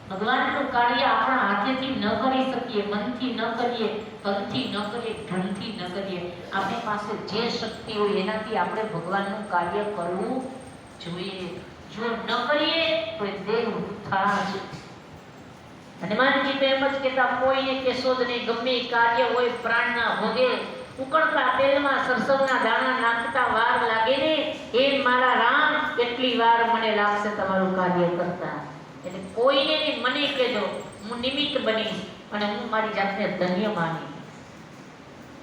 ભગવાનનું કાર્ય આપણા હાથેથી ન કરી શકીએ, મનથી ન કરીએ, તનથી ન કરીએ, ધનથી ન કરીએ. આપણી પાસે જે શક્તિ હોય એનાથી આપણે ભગવાનનું કાર્ય કરવું જોઈએ. જો ન કરીએ તો એ દેહ વૃથા છે. હનુમાનજી તો એમ જ કહેતા, કોઈને કેશોદને ગમે કાર્ય હોય પ્રાણના ભોગે, ઉકળતા તેલમાં સરસવના દાણા નાખતા વાર લાગે ને, એ મારા રામ કેટલી વાર મને લાગશે તમારું કાર્ય કરતા. એટલે કોઈને મને કહેજો, હું નિમિત્ત બનીશ અને હું મારી જાતને ધન્ય માની.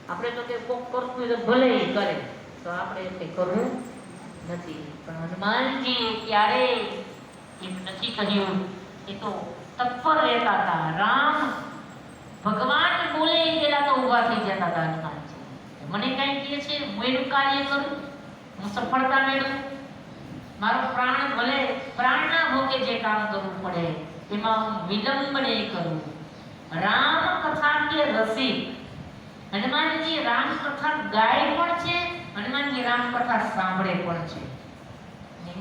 આપણે તો કે કોક કરતું હોય તો ભલે કરે, તો આપણે એટલે કરવું નથી. પણ હનુમાનજી ક્યારેય એમ નથી કહ્યું. એ તો તત્પર રહેતા હતા. રામ ભગવાન બોલે પેલા તો ઊભા થઈ જતા હતા હનુમાનજી. મને કઈ કહે છે, હું એનું કાર્ય કરું, હું સફળતા મેળવું, મારો પ્રાણ ભલે પ્રાણના ભોગે જે કામ કરવું પડે એમાં હું વિલંબ નહીં કરું. રામ કથા કે રસિક હનુમાનજી રામ કથા ગાય પણ છે, હનુમાનજી રામ કથા સાંભળે પણ છે.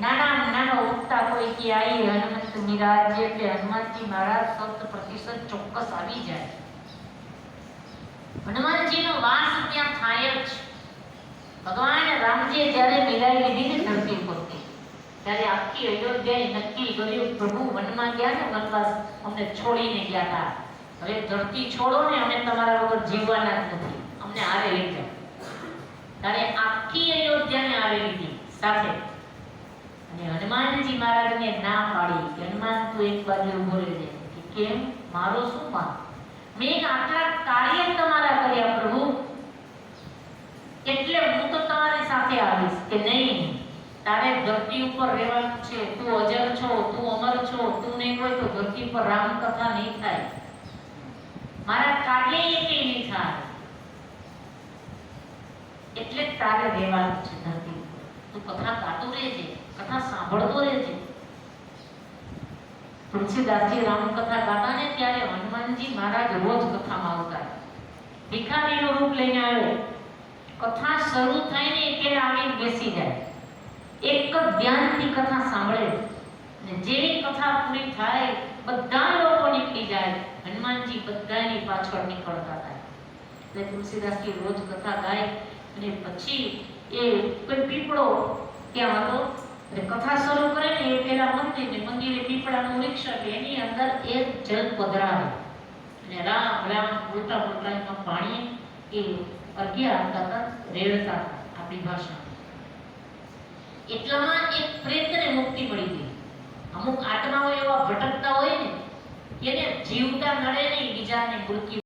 નાના નાનો ઉઠતા કોઈ કે આઈ હનુમંત મિરાજ, એટલે હનુમાનજી મહારાજ 100% ચોક્કસ આવી જાય. હનુમાનજીનો વાસ ત્યાં થાય જ. ભગવાન રામજીએ જ્યારે મિલાઈ લીધી ને ધરતી પરથી, ત્યારે આખી અયોધ્યાએ નક્કી કર્યું, પ્રભુ વનમાં ગયા ને વનવાસ અમને છોડીને ગયા હતા, હવે ધરતી છોડો ને, અમે તમારા વગર જીવવાના જ નથી, અમને હારે લઈ જાઓ. ત્યારે આખી અયોધ્યાને હારે લીધી સાથે. અને હનુમાનજી મહારાજને ના પાડી કે હનુમાન તું એક બાજુ ઉભો રહેજે. કે કેમ? મારો શું પાપ? મેં આટલા કાર્ય તમારા કર્યા પ્રભુ, એટલે હું તો તમારી સાથે આવીશ. કે નહીં, તારે ધરતી ઉપર રહેવાનું છે, તું અજર છો, તું અમર છો, તું નહીં હોય તો ધરતી પર રામ કથા નહીં થાય, મારા કાર્ય એકે નહીં થાય, એટલે તારે રહેવાનું છે ધરતી ઉપર. તું કથા ગાતો રહેજે, કથા સાંભળતો રહેજે. તુલસીદાસજી રામ કથા ગાતા ને ત્યારે હનુમાનજી મહારાજ રોજ કથામાં આવતા. ભિખારીનું રૂપ લઈને આવ્યો, કથા શરૂ થાય ને એટલે આવીને બેસી જાય, એક જ ધ્યાનથી કથા સાંભળે. અને જેવી કથા પૂરી થાય બધા લોકો નીકળી જાય, હનુમાનજી બધાની પાછળ નીકળતા થાય. એટલે તુલસીદાસજી રોજ કથા ગાય. અને પછી એ કોઈ પીપળો ત્યાં હતો, એટલે કથા શરૂ કરે ને એ પેલા મંદિરે પીપળાનું વૃક્ષ એટલે એની અંદર એક જલ પધરાવે અને રામ રામ બોલતા બોલતા એમાં પાણી એ અર્ઘ્ય આપતા હતા, રેડતા આપણી ભાષા. એટલામાં એક પ્રેતને મુક્તિ મળી ગઈ. અમુક આત્માઓ એવા ભટકતા હોય ને, એને જીવતા નડે નહીં, બીજાને મૃત્યુ